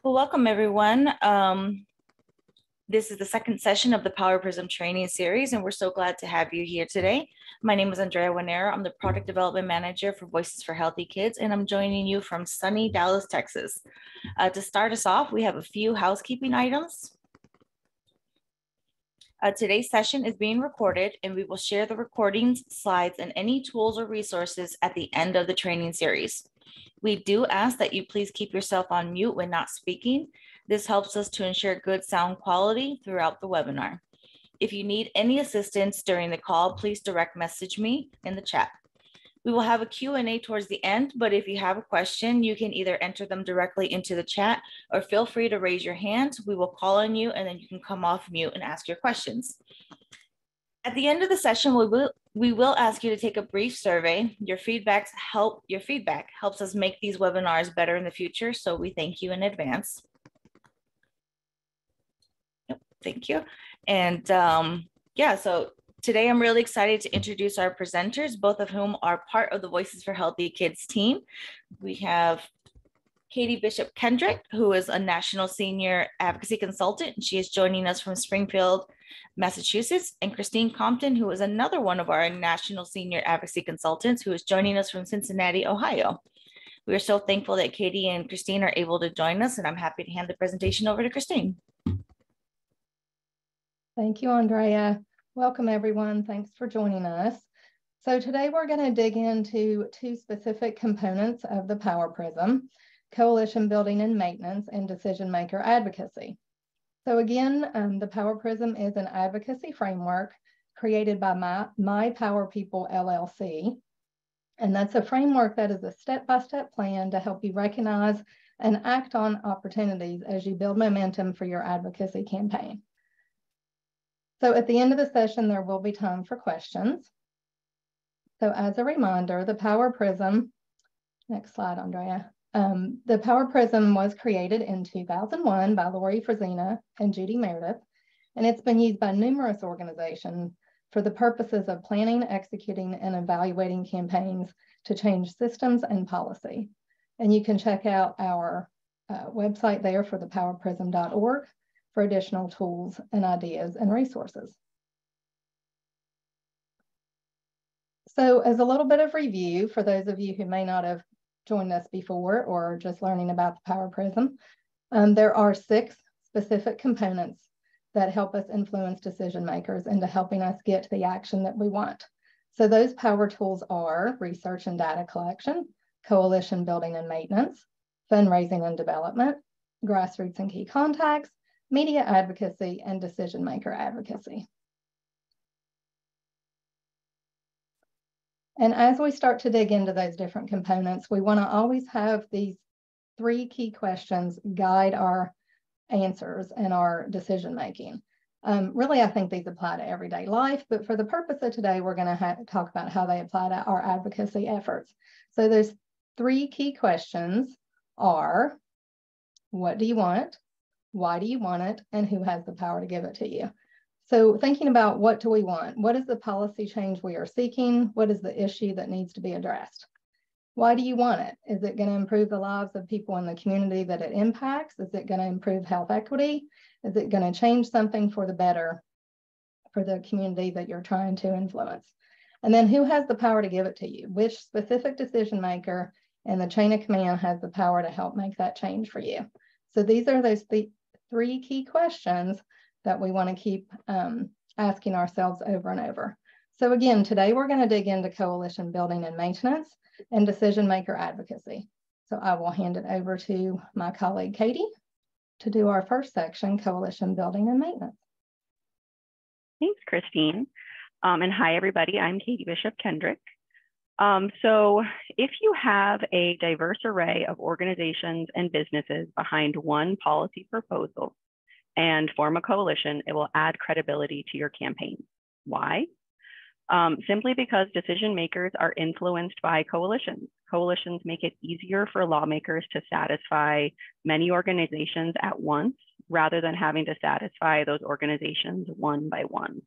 Well, welcome everyone. This is the second session of the Power Prism training series, and we're so glad to have you here today. My name is Andrea Wanero. I'm the Product Development Manager for Voices for Healthy Kids, and I'm joining you from sunny Dallas, Texas. To start us off, we have a few housekeeping items. Today's session is being recorded, and we will share the recordings, slides, and any tools or resources at the end of the training series. We do ask that you please keep yourself on mute when not speaking. This helps us to ensure good sound quality throughout the webinar. If you need any assistance during the call, please direct message me in the chat. We will have a Q&A towards the end, but if you have a question, you can either enter them directly into the chat or feel free to raise your hand. We will call on you and then you can come off mute and ask your questions. At the end of the session, we will ask you to take a brief survey. Your feedback helps us make these webinars better in the future, so we thank you in advance. Yep, thank you. And yeah, so today I'm really excited to introduce our presenters, both of whom are part of the Voices for Healthy Kids team. We have Katie Bishop Kendrick, who is a National Senior Advocacy Consultant, and she is joining us from Springfield, Massachusetts, and Christine Compton, who is another one of our National Senior Advocacy Consultants, who is joining us from Cincinnati, Ohio. We are so thankful that Katie and Christine are able to join us, and I'm happy to hand the presentation over to Christine. Thank you, Andrea. Welcome, everyone. Thanks for joining us. So today we're going to dig into two specific components of the Power Prism: coalition building and maintenance, and decision maker advocacy. So again, the Power Prism is an advocacy framework created by My Power People LLC. And that's a framework that is a step-by-step plan to help you recognize and act on opportunities as you build momentum for your advocacy campaign. So at the end of the session, there will be time for questions. So as a reminder, the Power Prism, next slide, Andrea. The Power Prism was created in 2001 by Lori Frazina and Judy Meredith, and it's been used by numerous organizations for the purposes of planning, executing, and evaluating campaigns to change systems and policy. And you can check out our website there for thepowerprism.org for additional tools and ideas and resources. So as a little bit of review for those of you who may not have joined us before or just learning about the Power Prism, there are 6 specific components that help us influence decision makers into helping us get to the action that we want. So those power tools are research and data collection, coalition building and maintenance, fundraising and development, grassroots and key contacts, media advocacy, and decision maker advocacy. And as we start to dig into those different components, we want to always have these 3 key questions guide our answers and our decision making. Really, I think these apply to everyday life, but for the purpose of today, we're going to talk about how they apply to our advocacy efforts. So those 3 key questions are: what do you want? Why do you want it? And who has the power to give it to you? So thinking about what do we want? What is the policy change we are seeking? What is the issue that needs to be addressed? Why do you want it? Is it going to improve the lives of people in the community that it impacts? Is it going to improve health equity? Is it going to change something for the better for the community that you're trying to influence? And then who has the power to give it to you? Which specific decision maker in the chain of command has the power to help make that change for you? So these are those 3 key questions that we want to keep asking ourselves over and over. So again, today we're going to dig into coalition building and maintenance and decision maker advocacy. So I will hand it over to my colleague, Katie, to do our first section, coalition building and maintenance. Thanks, Christine. And hi, everybody. I'm Katie Bishop Kendrick. So if you have a diverse array of organizations and businesses behind one policy proposal and form a coalition, it will add credibility to your campaign. Why? Simply because decision makers are influenced by coalitions. Coalitions make it easier for lawmakers to satisfy many organizations at once, rather than having to satisfy those organizations one by one.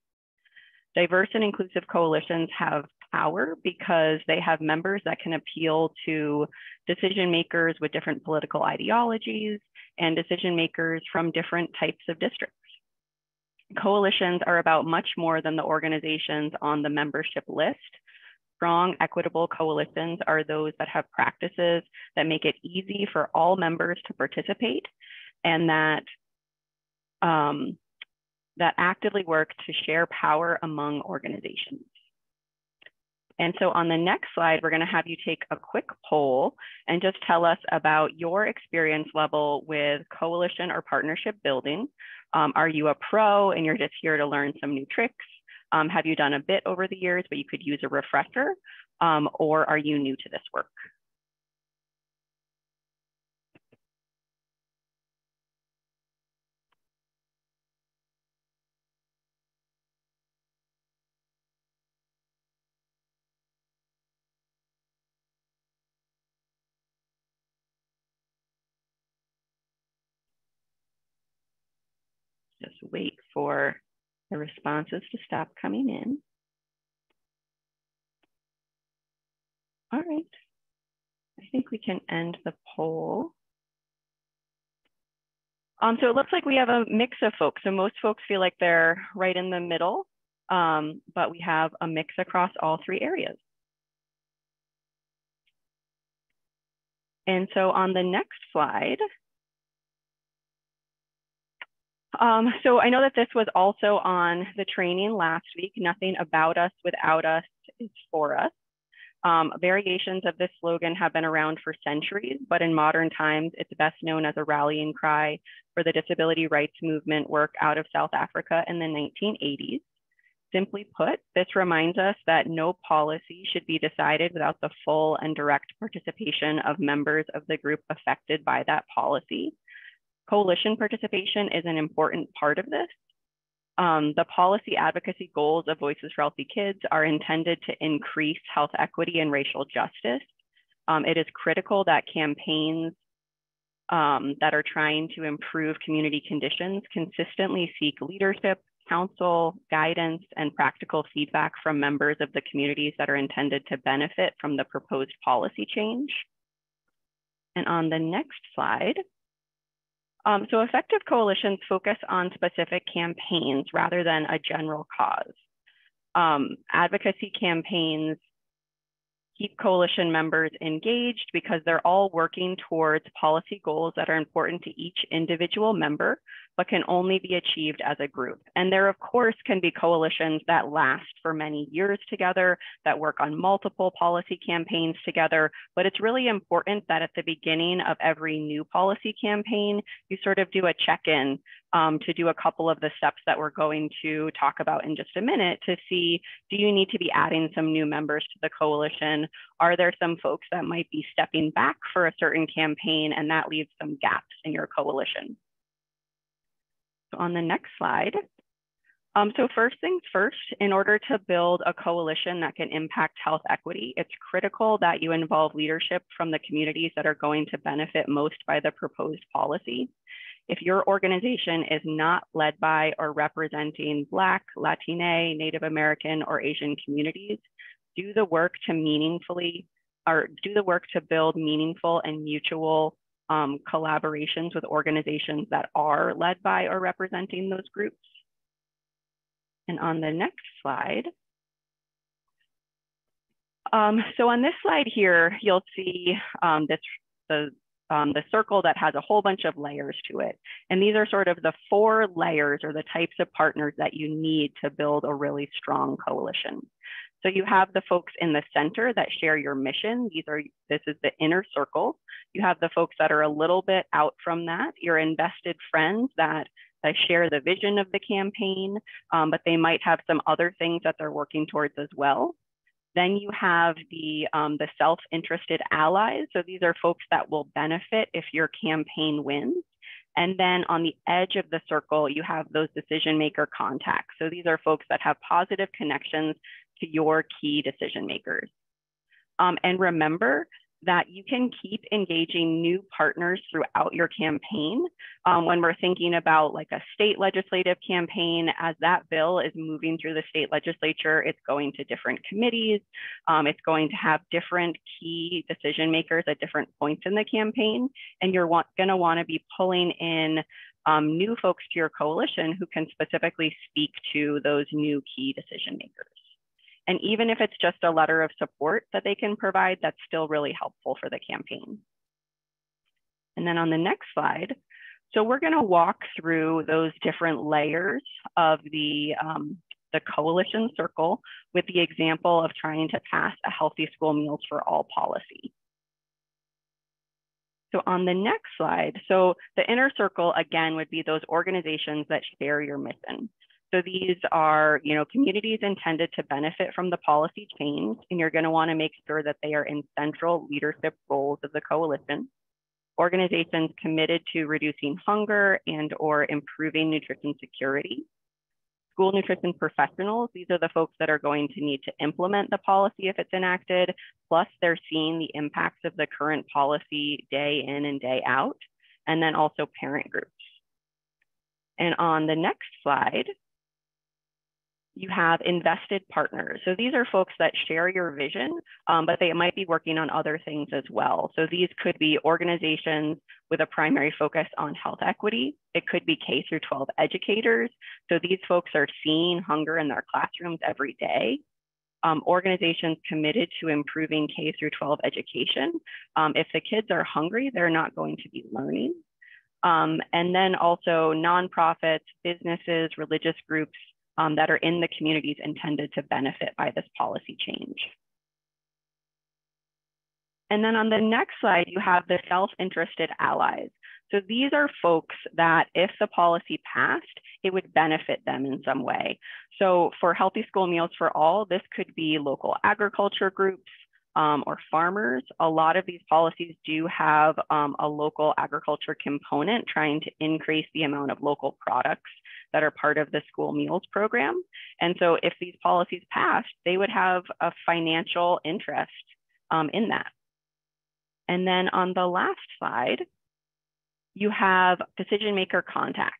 Diverse and inclusive coalitions have power because they have members that can appeal to decision makers with different political ideologies and decision makers from different types of districts. Coalitions are about much more than the organizations on the membership list. Strong, equitable coalitions are those that have practices that make it easy for all members to participate and that actively work to share power among organizations. And so on the next slide, we're going to have you take a quick poll and just tell us about your experience level with coalition or partnership building. Are you a pro and you're just here to learn some new tricks? Have you done a bit over the years, but you could use a refresher? Or are you new to this work? Just wait for the responses to stop coming in. All right, I think we can end the poll. So it looks like we have a mix of folks. So most folks feel like they're right in the middle, but we have a mix across all three areas. And so on the next slide, so I know that this was also on the training last week. Nothing about us without us is for us. Variations of this slogan have been around for centuries, but in modern times, it's best known as a rallying cry for the disability rights movement work out of South Africa in the 1980s. Simply put, this reminds us that no policy should be decided without the full and direct participation of members of the group affected by that policy. Coalition participation is an important part of this. The policy advocacy goals of Voices for Healthy Kids are intended to increase health equity and racial justice. It is critical that campaigns that are trying to improve community conditions consistently seek leadership, counsel, guidance, and practical feedback from members of the communities that are intended to benefit from the proposed policy change. And on the next slide, so effective coalitions focus on specific campaigns rather than a general cause. Advocacy campaigns keep coalition members engaged because they're all working towards policy goals that are important to each individual member, but can only be achieved as a group. And there, of course, can be coalitions that last for many years together, that work on multiple policy campaigns together. But it's really important that at the beginning of every new policy campaign, you sort of do a check-in to do a couple of the steps that we're going to talk about in just a minute to see, do you need to be adding some new members to the coalition? Are there some folks that might be stepping back for a certain campaign and that leaves some gaps in your coalition? So on the next slide, so first things first, in order to build a coalition that can impact health equity, it's critical that you involve leadership from the communities that are going to benefit most by the proposed policy. If your organization is not led by or representing Black, Latine, Native American, or Asian communities, do the work to build meaningful and mutual collaborations with organizations that are led by or representing those groups. And on the next slide, so on this slide here, you'll see the circle that has a whole bunch of layers to it. And these are sort of the 4 layers or the types of partners that you need to build a really strong coalition. So you have the folks in the center that share your mission. This is the inner circle. You have the folks that are a little bit out from that, your invested friends that share the vision of the campaign, but they might have some other things that they're working towards as well. Then you have the self-interested allies. So these are folks that will benefit if your campaign wins. And then on the edge of the circle, you have those decision maker contacts. So these are folks that have positive connections to your key decision makers. And remember that you can keep engaging new partners throughout your campaign. When we're thinking about like a state legislative campaign, as that bill is moving through the state legislature, it's going to different committees. It's going to have different key decision makers at different points in the campaign. And you're going to want to be pulling in new folks to your coalition who can specifically speak to those new key decision makers. And even if it's just a letter of support that they can provide, that's still really helpful for the campaign. And then on the next slide, so we're going to walk through those different layers of the coalition circle with the example of trying to pass a healthy school meals for all policy. So on the next slide, so the inner circle again would be those organizations that share your mission. So these are, communities intended to benefit from the policy change, and you're going to want to make sure that they are in central leadership roles of the coalition. Organizations committed to reducing hunger and or improving nutrition security. School nutrition professionals, these are the folks that are going to need to implement the policy if it's enacted, plus they're seeing the impacts of the current policy day in and day out, and then also parent groups. And on the next slide, you have invested partners. So these are folks that share your vision, but they might be working on other things as well. So these could be organizations with a primary focus on health equity. It could be K through 12 educators. So these folks are seeing hunger in their classrooms every day. Organizations committed to improving K through 12 education. If the kids are hungry, they're not going to be learning. And then also nonprofits, businesses, religious groups, that are in the communities intended to benefit by this policy change. And then on the next slide, you have the self-interested allies. So these are folks that if the policy passed, it would benefit them in some way. So for Healthy School Meals for All, this could be local agriculture groups or farmers. A lot of these policies do have a local agriculture component trying to increase the amount of local products that are part of the school meals program. And so if these policies passed, they would have a financial interest in that. And then on the last slide, you have decision maker contacts.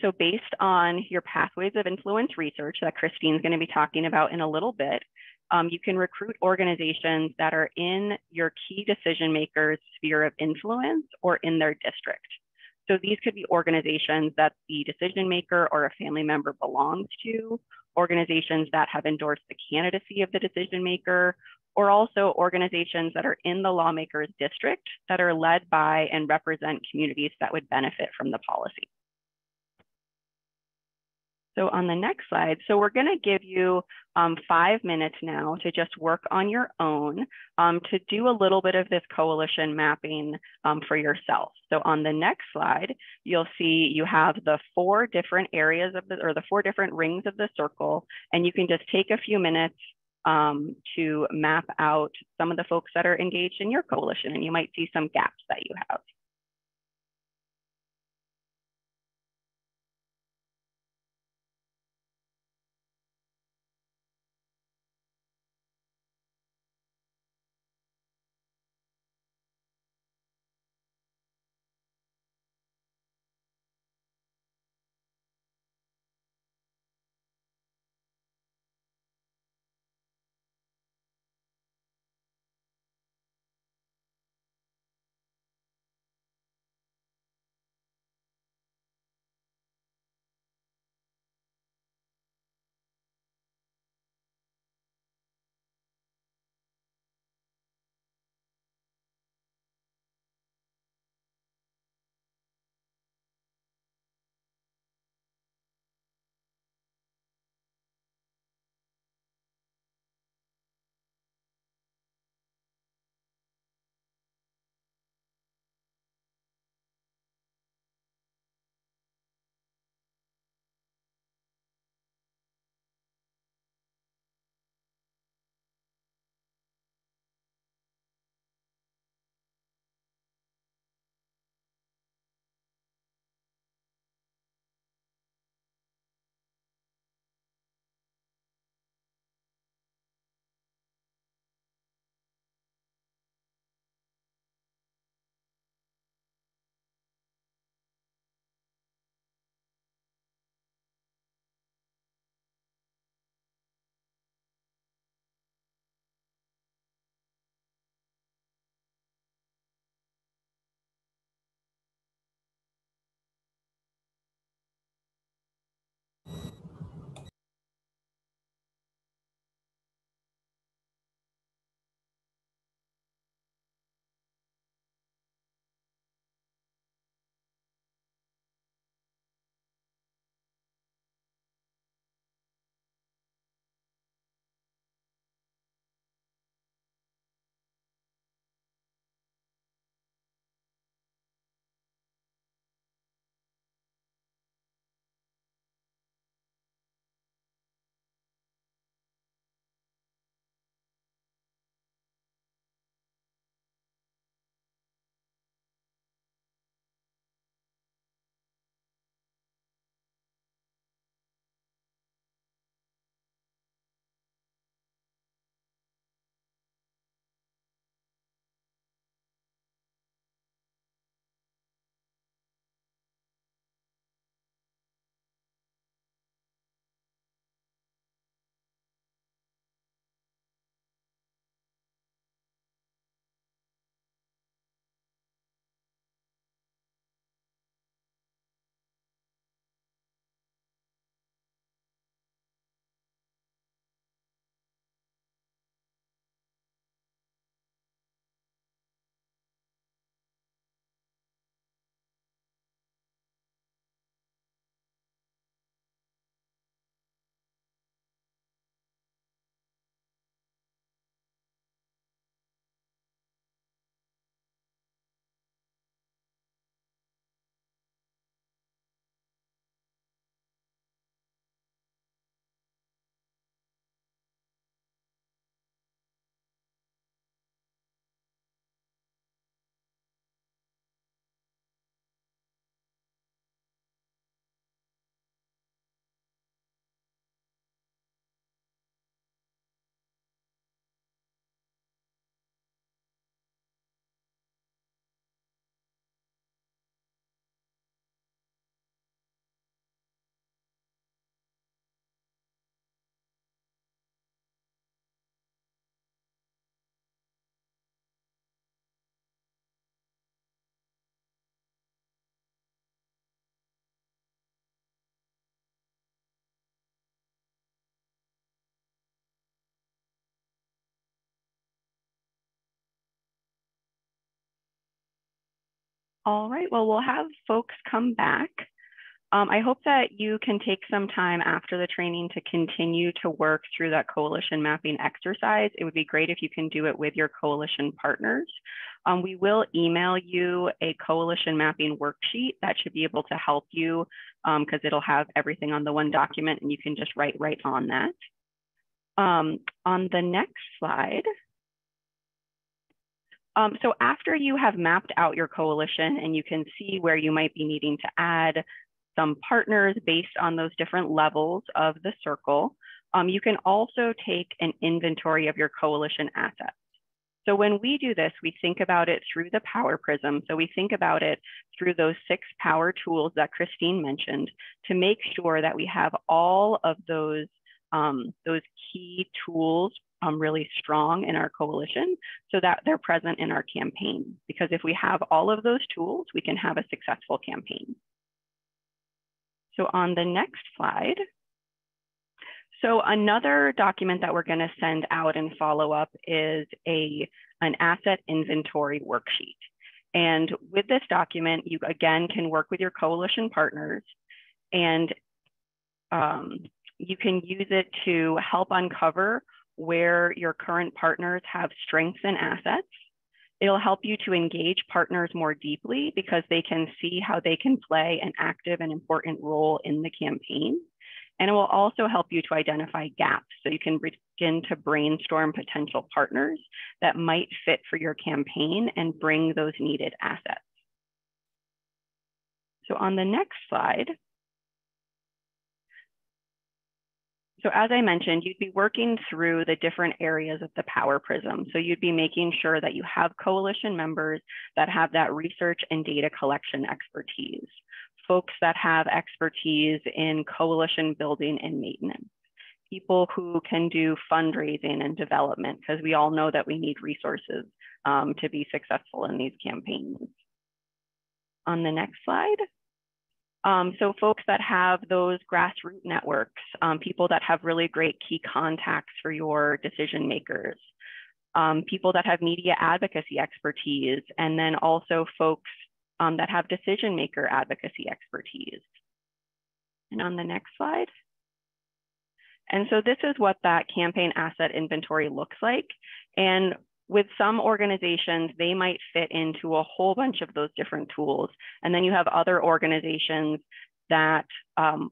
So based on your pathways of influence research that Christine's going to be talking about in a little bit, you can recruit organizations that are in your key decision makers' sphere of influence or in their district. So these could be organizations that the decision maker or a family member belongs to, organizations that have endorsed the candidacy of the decision maker, or also organizations that are in the lawmaker's district that are led by and represent communities that would benefit from the policy. So on the next slide, so we're going to give you 5 minutes now to just work on your own to do a little bit of this coalition mapping for yourself. So on the next slide, you'll see you have the 4 different areas of the 4 different rings of the circle, and you can just take a few minutes to map out some of the folks that are engaged in your coalition, and you might see some gaps that you have. All right, well, we'll have folks come back. I hope that you can take some time after the training to continue to work through that coalition mapping exercise. It would be great if you can do it with your coalition partners. We will email you a coalition mapping worksheet that should be able to help you because it'll have everything on the one document and you can just write right on that. On the next slide, so after you have mapped out your coalition and you can see where you might be needing to add some partners based on those different levels of the circle, you can also take an inventory of your coalition assets. So when we do this, we think about it through the Power Prism. So we think about it through those 6 power tools that Christine mentioned to make sure that we have all of those key tools really strong in our coalition so that they're present in our campaign. Because if we have all of those tools, we can have a successful campaign. So on the next slide, so another document that we're going to send out and follow up is an asset inventory worksheet. And with this document, you again can work with your coalition partners and you can use it to help uncover where your current partners have strengths and assets. It'll help you to engage partners more deeply because they can see how they can play an active and important role in the campaign. And it will also help you to identify gaps so you can begin to brainstorm potential partners that might fit for your campaign and bring those needed assets. So on the next slide, so as I mentioned, you'd be working through the different areas of the Power Prism. So you'd be making sure that you have coalition members that have that research and data collection expertise, folks that have expertise in coalition building and maintenance, people who can do fundraising and development, because we all know that we need resources to be successful in these campaigns. On the next slide. So folks that have those grassroots networks, people that have really great key contacts for your decision makers, people that have media advocacy expertise, and then also folks that have decision maker advocacy expertise. And on the next slide. And so this is what that campaign asset inventory looks like. And with some organizations, they might fit into a whole bunch of those different tools. And then you have other organizations that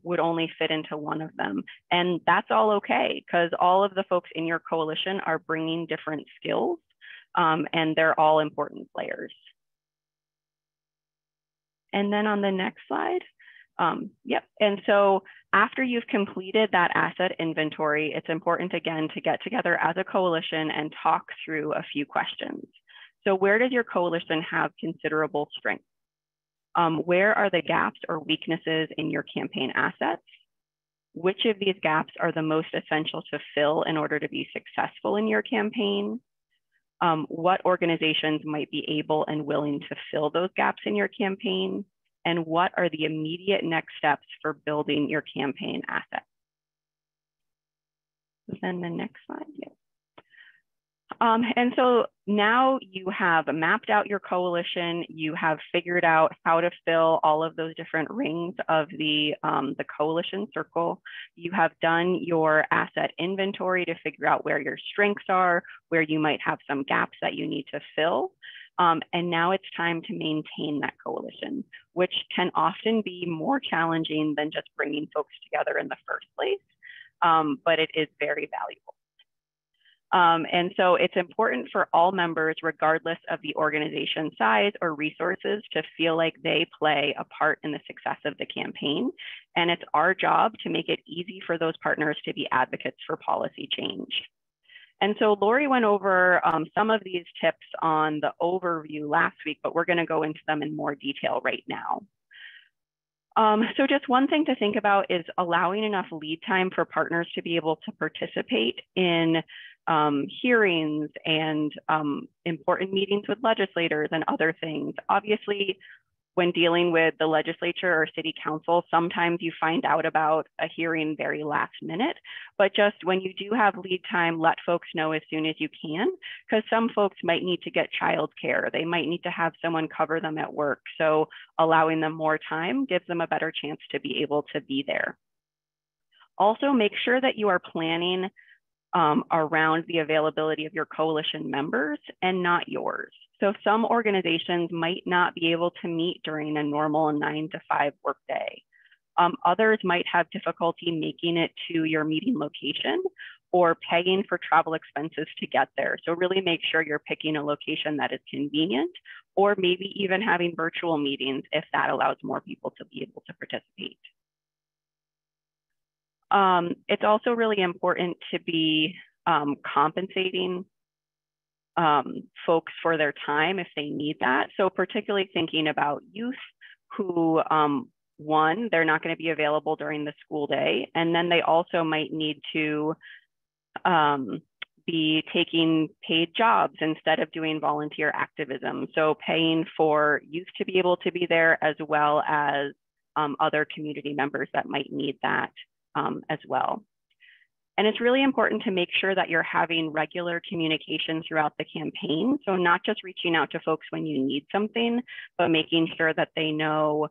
would only fit into one of them. And that's all okay, because all of the folks in your coalition are bringing different skills and they're all important players. And then on the next slide, yep. And so after you've completed that asset inventory, it's important again to get together as a coalition and talk through a few questions. So where does your coalition have considerable strength? Where are the gaps or weaknesses in your campaign assets? Which of these gaps are the most essential to fill in order to be successful in your campaign? What organizations might be able and willing to fill those gaps in your campaign? And what are the immediate next steps for building your campaign assets? Then the next slide. Yeah. And so now you have mapped out your coalition, you have figured out how to fill all of those different rings of the coalition circle. You have done your asset inventory to figure out where your strengths are, where you might have some gaps that you need to fill. And now it's time to maintain that coalition, which can often be more challenging than just bringing folks together in the first place, but it is very valuable. And so it's important for all members, regardless of the organization size or resources, to feel like they play a part in the success of the campaign. And it's our job to make it easy for those partners to be advocates for policy change. And so Lori went over some of these tips on the overview last week, but we're going to go into them in more detail right now. So just one thing to think about is allowing enough lead time for partners to be able to participate in hearings and important meetings with legislators and other things. Obviously, when dealing with the legislature or city council, sometimes you find out about a hearing very last minute, but just when you do have lead time, let folks know as soon as you can, because some folks might need to get childcare. They might need to have someone cover them at work. So allowing them more time gives them a better chance to be able to be there. Also, make sure that you are planning around the availability of your coalition members and not yours. So some organizations might not be able to meet during a normal 9 to 5 workday. Others might have difficulty making it to your meeting location or paying for travel expenses to get there. So really make sure you're picking a location that is convenient, or maybe even having virtual meetings if that allows more people to be able to participate. It's also really important to be compensating folks for their time if they need that. So particularly thinking about youth who, one, they're not going to be available during the school day, and then they also might need to be taking paid jobs instead of doing volunteer activism. So paying for youth to be able to be there, as well as other community members that might need that as well. And it's really important to make sure that you're having regular communication throughout the campaign. So not just reaching out to folks when you need something, but making sure that they know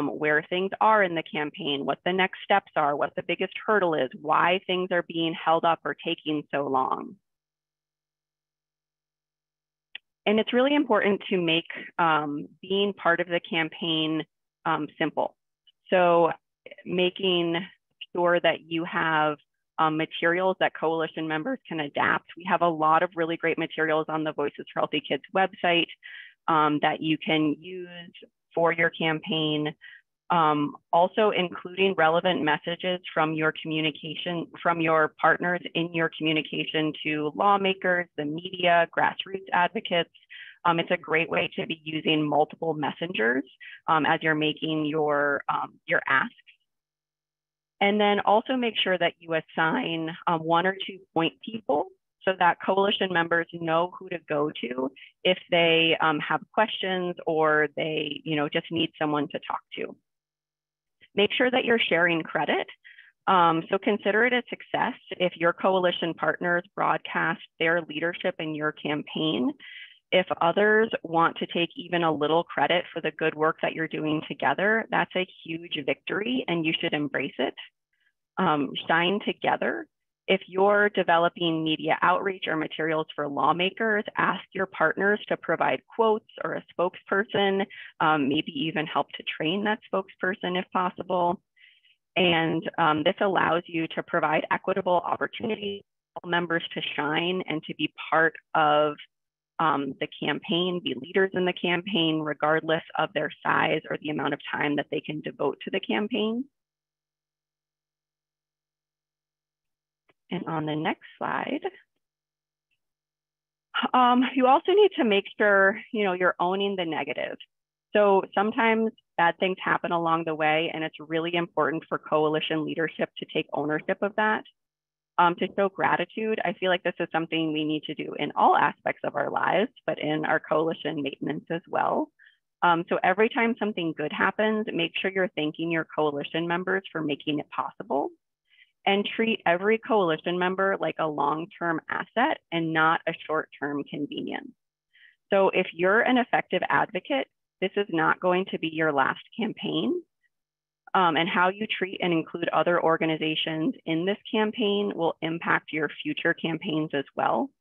where things are in the campaign, what the next steps are, what the biggest hurdle is, why things are being held up or taking so long. And it's really important to make being part of the campaign simple. So making sure that you have materials that coalition members can adapt. We have a lot of really great materials on the Voices for Healthy Kids website that you can use for your campaign. Also including relevant messages from your communication, from your partners in your communication to lawmakers, the media, grassroots advocates. It's a great way to be using multiple messengers as you're making your asks. And then also make sure that you assign 1 or 2 point people so that coalition members know who to go to if they have questions or they just need someone to talk to. Make sure that you're sharing credit. So consider it a success if your coalition partners broadcast their leadership in your campaign. If others want to take even a little credit for the good work that you're doing together, that's a huge victory and you should embrace it. Shine together. If you're developing media outreach or materials for lawmakers, ask your partners to provide quotes or a spokesperson, maybe even help to train that spokesperson if possible. And this allows you to provide equitable opportunities for members to shine and to be part of the campaign, be leaders in the campaign, regardless of their size or the amount of time that they can devote to the campaign. And on the next slide, you also need to make sure you're owning the negative. So sometimes bad things happen along the way, and it's really important for coalition leadership to take ownership of that. To show gratitude, I feel like this is something we need to do in all aspects of our lives, but in our coalition maintenance as well. So every time something good happens, make sure you're thanking your coalition members for making it possible, and treat every coalition member like a long-term asset and not a short-term convenience. So if you're an effective advocate, this is not going to be your last campaign. And how you treat and include other organizations in this campaign will impact your future campaigns as well.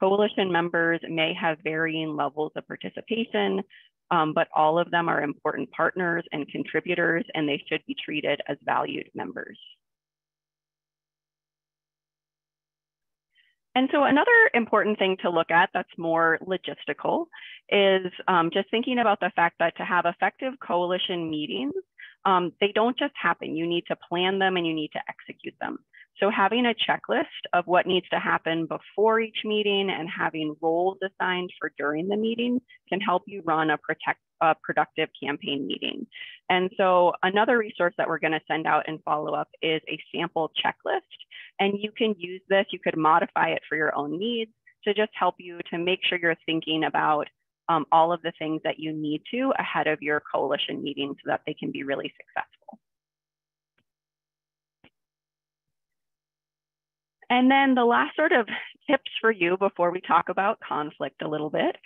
Coalition members may have varying levels of participation, but all of them are important partners and contributors, and they should be treated as valued members. And so another important thing to look at that's more logistical is just thinking about the fact that to have effective coalition meetings, they don't just happen. You need to plan them and you need to execute them. So having a checklist of what needs to happen before each meeting and having roles assigned for during the meeting can help you run a productive campaign meeting. And so another resource that we're going to send out and follow up is a sample checklist. And you can use this, you could modify it for your own needs to just help you to make sure you're thinking about all of the things that you need to ahead of your coalition meeting so that they can be really successful. And then the last sort of tips for you before we talk about conflict a little bit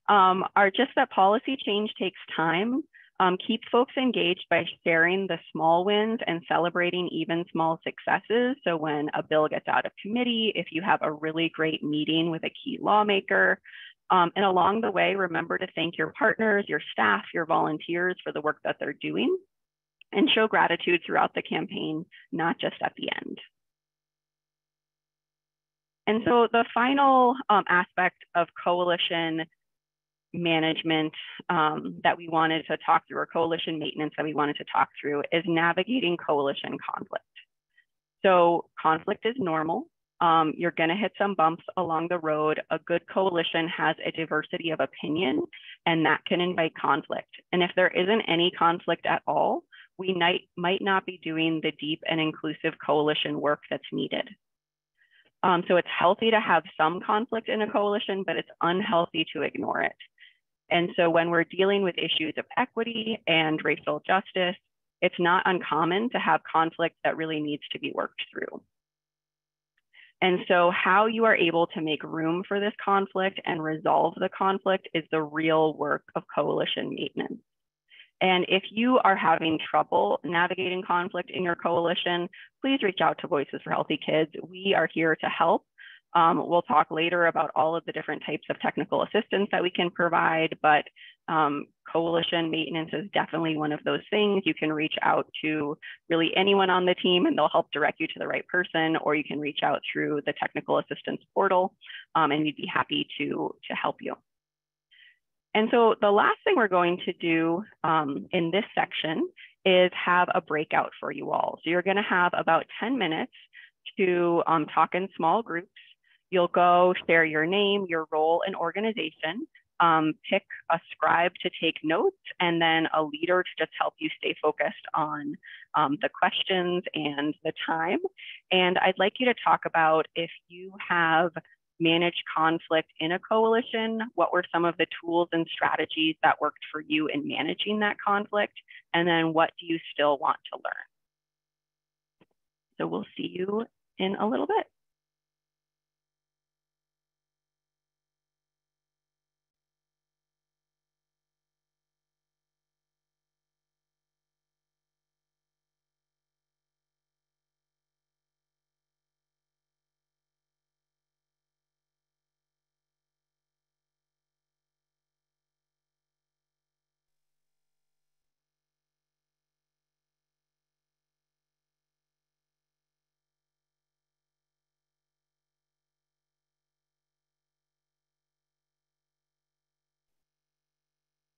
are just that policy change takes time. Keep folks engaged by sharing the small wins and celebrating even small successes. So when a bill gets out of committee, if you have a really great meeting with a key lawmaker, and along the way, remember to thank your partners, your staff, your volunteers for the work that they're doing, and show gratitude throughout the campaign, not just at the end. And so the final aspect of coalition management that we wanted to talk through, or coalition maintenance that we wanted to talk through, is navigating coalition conflict. So conflict is normal. You're going to hit some bumps along the road. A good coalition has a diversity of opinion, and that can invite conflict. And if there isn't any conflict at all, we might not be doing the deep and inclusive coalition work that's needed. So it's healthy to have some conflict in a coalition, but it's unhealthy to ignore it. And so when we're dealing with issues of equity and racial justice, it's not uncommon to have conflict that really needs to be worked through. And so how you are able to make room for this conflict and resolve the conflict is the real work of coalition maintenance. And if you are having trouble navigating conflict in your coalition, please reach out to Voices for Healthy Kids. We are here to help. We'll talk later about all of the different types of technical assistance that we can provide, but coalition maintenance is definitely one of those things. You can reach out to really anyone on the team and they'll help direct you to the right person, or you can reach out through the technical assistance portal and we'd be happy to help you. And so the last thing we're going to do in this section is have a breakout for you all. So you're going to have about 10 minutes to talk in small groups. You'll go share your name, your role and organization, pick a scribe to take notes, and then a leader to just help you stay focused on the questions and the time. And I'd like you to talk about, if you have managed conflict in a coalition, what were some of the tools and strategies that worked for you in managing that conflict? And then what do you still want to learn? So we'll see you in a little bit.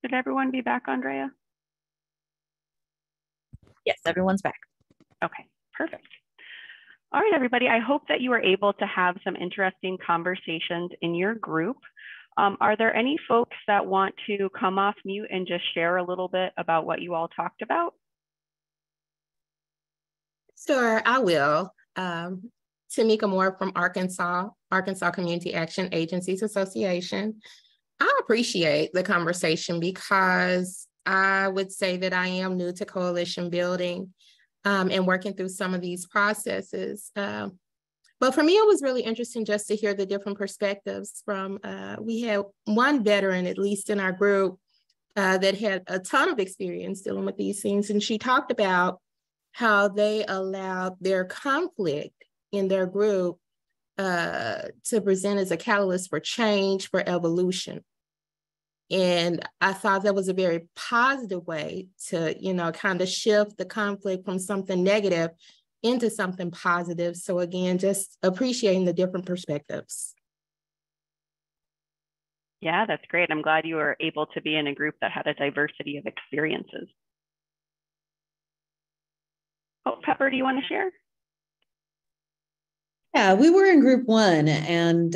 Did everyone be back, Andrea? Yes, everyone's back. Okay, perfect. All right, everybody, I hope that you were able to have some interesting conversations in your group. Are there any folks that want to come off mute and just share a little bit about what you all talked about? Sure, I will. Tamika Moore from Arkansas Community Action Agencies Association. I appreciate the conversation because I would say that I am new to coalition building and working through some of these processes. But for me, it was really interesting just to hear the different perspectives from, we had one veteran, at least in our group, that had a ton of experience dealing with these things. And she talked about how they allowed their conflict in their group to present as a catalyst for change, for evolution. And I thought that was a very positive way to, kind of shift the conflict from something negative into something positive. So again, just appreciating the different perspectives. Yeah, that's great. I'm glad you were able to be in a group that had a diversity of experiences. Oh, Pepper, do you want to share? Yeah, we were in group one and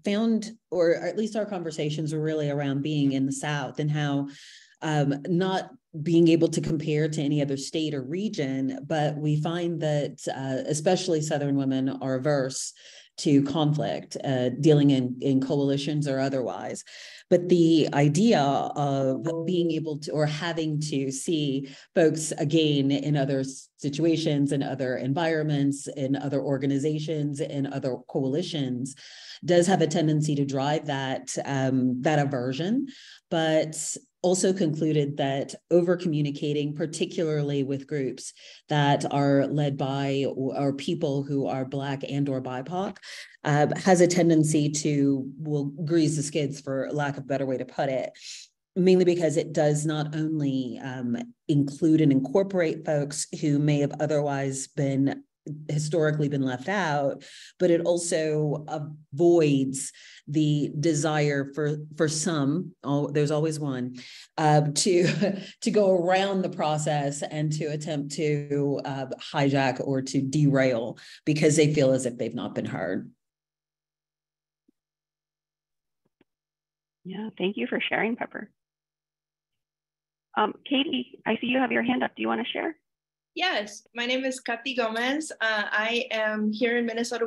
found, or at least our conversations were really around being in the South and how not being able to compare to any other state or region, but we find that especially Southern women are averse to conflict, dealing in coalitions or otherwise. But the idea of being able to, or having to see folks again in other situations, in other environments, in other organizations, in other coalitions, does have a tendency to drive that aversion, but also concluded that over communicating, particularly with groups that are led by or people who are Black and or BIPOC, has a tendency to, will grease the skids, for lack of a better way to put it, mainly because it does not only include and incorporate folks who may have otherwise been historically been left out, but it also avoids the desire for some, there's always one, to go around the process and to attempt to hijack or to derail because they feel as if they've not been heard. Yeah, thank you for sharing, Pepper. Katie, I see you have your hand up. Do you want to share? Yes, my name is Katy Gomez. I am here in Minnesota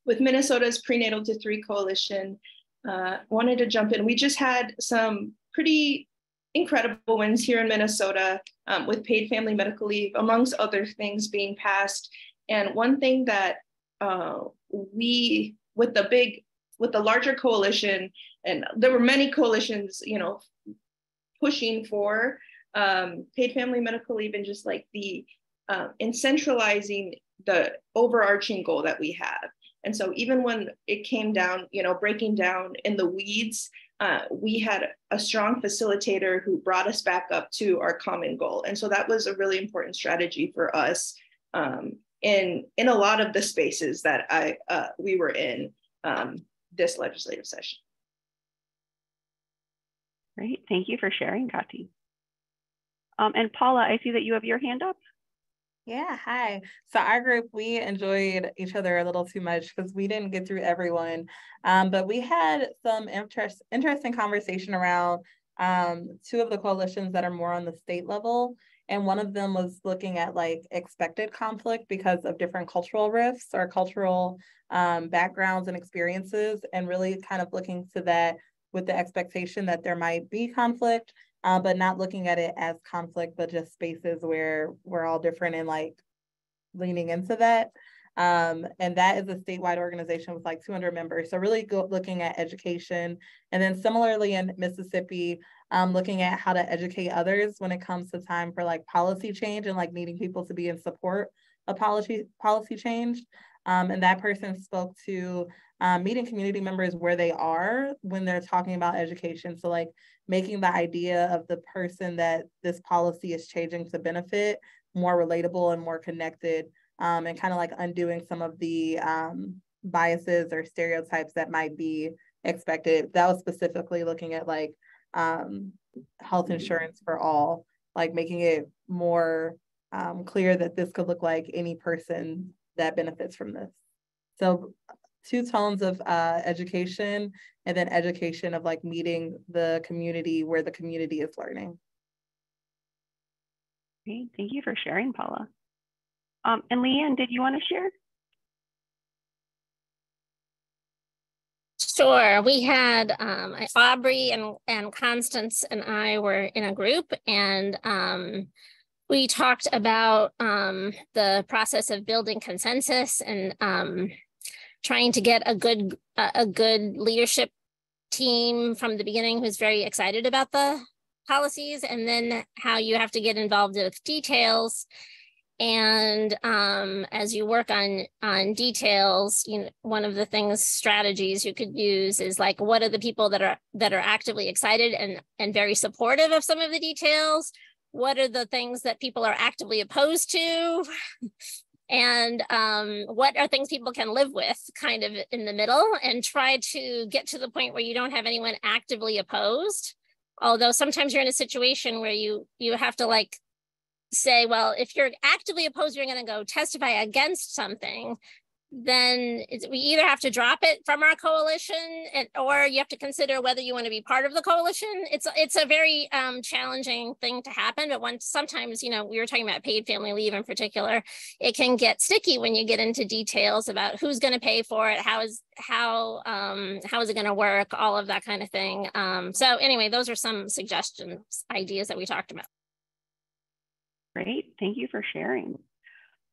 with Minnesota's Prenatal to 3 Coalition. Wanted to jump in. We just had some pretty incredible wins here in Minnesota with paid family medical leave, amongst other things being passed. And one thing that we, with the larger coalition, and there were many coalitions, you know, pushing for paid family medical leave, and just like the in centralizing the overarching goal that we have. And so even when it came down, you know, breaking down in the weeds, we had a strong facilitator who brought us back up to our common goal. And so that was a really important strategy for us in a lot of the spaces that we were in this legislative session. Great, thank you for sharing, Katy. And Paula, I see that you have your hand up. Yeah, hi. So our group, we enjoyed each other a little too much because we didn't get through everyone. But we had some interesting conversation around 2 of the coalitions that are more on the state level. And one of them was looking at like expected conflict because of different cultural rifts or cultural backgrounds and experiences, and really kind of looking to that with the expectation that there might be conflict, but not looking at it as conflict, but just spaces where we're all different and like leaning into that. And that is a statewide organization with like 200 members. So really looking at education. And then similarly in Mississippi, looking at how to educate others when it comes to time for like policy change and like needing people to be in support of policy change. And that person spoke to meeting community members where they are when they're talking about education. So like making the idea of the person that this policy is changing to benefit more relatable and more connected, and kind of like undoing some of the biases or stereotypes that might be expected. That was specifically looking at like health insurance for all, like making it more clear that this could look like any person that benefits from this. So 2 tones of education, and then education of like meeting the community where the community is learning. Great, thank you for sharing, Paula. And Leanne, did you want to share? Sure, we had Aubrey and Constance and I were in a group, and we talked about the process of building consensus and trying to get a good leadership team from the beginning who's very excited about the policies, and then how you have to get involved with details. And as you work on details, you know, one of the strategies you could use is like, what are the people that are actively excited and very supportive of some of the details? What are the things that people are actively opposed to? And what are things people can live with, kind of in the middle, and try to get to the point where you don't have anyone actively opposed. Although sometimes you're in a situation where you have to like say, well, if you're actively opposed, you're going to go testify against something. then we either have to drop it from our coalition, or you have to consider whether you want to be part of the coalition. It's a very challenging thing to happen, but sometimes, you know, we were talking about paid family leave in particular, it can get sticky when you get into details about who's going to pay for it, how is it going to work, all of that kind of thing. So anyway, those are some suggestions, ideas that we talked about. Great, thank you for sharing.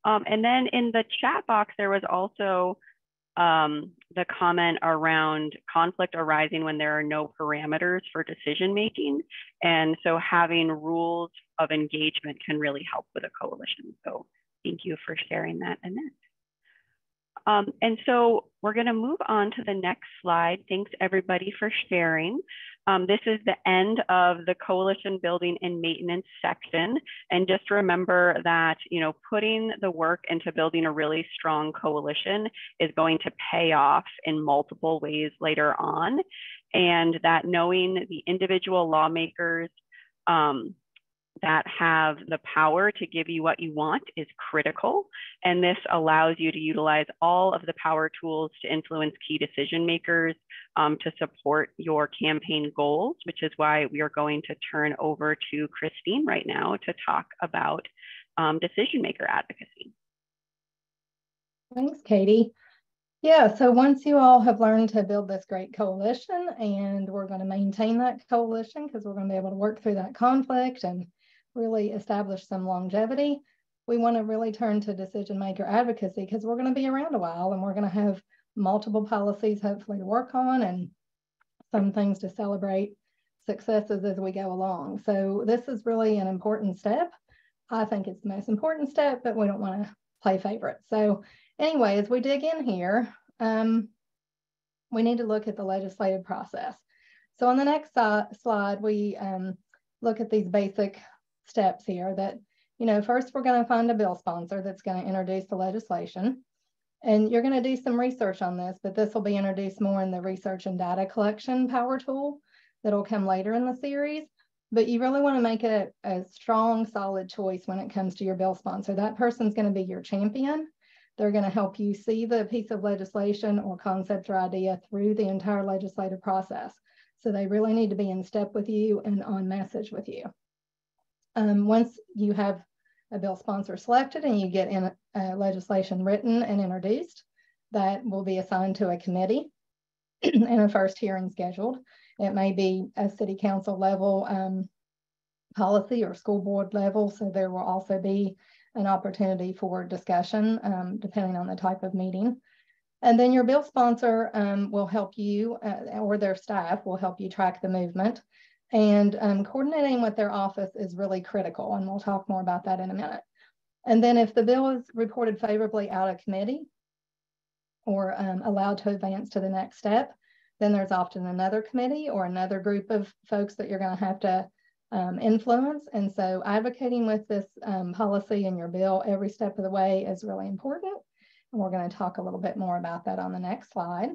And then in the chat box, there was also the comment around conflict arising when there are no parameters for decision making. And so having rules of engagement can really help with a coalition. So thank you for sharing that, Annette. And so we're going to move on to the next slide. Thanks everybody for sharing. This is the end of the coalition building and maintenance section. And just remember that, you know, putting the work into building a really strong coalition is going to pay off in multiple ways later on. And that knowing the individual lawmakers that have the power to give you what you want is critical. And this allows you to utilize all of the power tools to influence key decision makers to support your campaign goals, which is why we are going to turn over to Christine right now to talk about decision maker advocacy. Thanks, Katie. Yeah, so once you all have learned to build this great coalition, and we're going to maintain that coalition because we're going to be able to work through that conflict and really establish some longevity, we want to really turn to decision maker advocacy because we're going to be around a while and we're going to have multiple policies hopefully to work on and some things to celebrate successes as we go along. So this is really an important step. I think it's the most important step, but we don't want to play favorites. So anyway, as we dig in here, we need to look at the legislative process. So on the next slide, we look at these basic steps here that, you know, first we're going to find a bill sponsor that's going to introduce the legislation. And you're going to do some research on this, but this will be introduced more in the research and data collection power tool that'll come later in the series. But you really want to make it a strong, solid choice when it comes to your bill sponsor. That person's going to be your champion. They're going to help you see the piece of legislation or concept or idea through the entire legislative process. So they really need to be in step with you and on message with you. Once you have a bill sponsor selected and you get in legislation written and introduced, that will be assigned to a committee and a first hearing scheduled. It may be a city council level policy or school board level. So there will also be an opportunity for discussion depending on the type of meeting. And then your bill sponsor will help you or their staff will help you track the movement. And coordinating with their office is really critical. And we'll talk more about that in a minute. And then if the bill is reported favorably out of committee or allowed to advance to the next step, then there's often another committee or another group of folks that you're going to have to influence. And so advocating with this policy in your bill every step of the way is really important. And we're going to talk a little bit more about that on the next slide.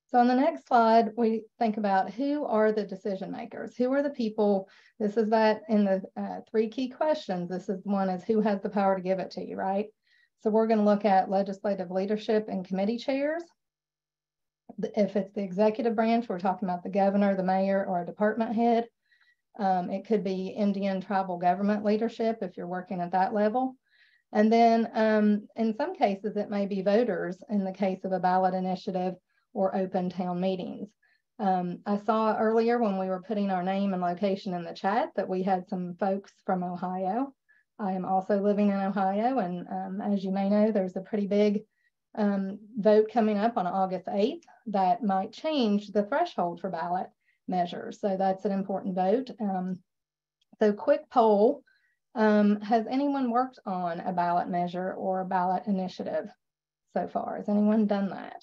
So on the next slide, we think about who are the decision makers? Who are the people? This is that in the 3 key questions. This is one is who has the power to give it to you, right? So we're going to look at legislative leadership and committee chairs. If it's the executive branch, we're talking about the governor, the mayor, or a department head. It could be Indian tribal government leadership if you're working at that level. And then in some cases, it may be voters in the case of a ballot initiative or open town meetings. I saw earlier when we were putting our name and location in the chat that we had some folks from Ohio. I am also living in Ohio, and as you may know, there's a pretty big vote coming up on August 8th that might change the threshold for ballot measures. So that's an important vote. So quick poll, has anyone worked on a ballot measure or a ballot initiative so far? Has anyone done that?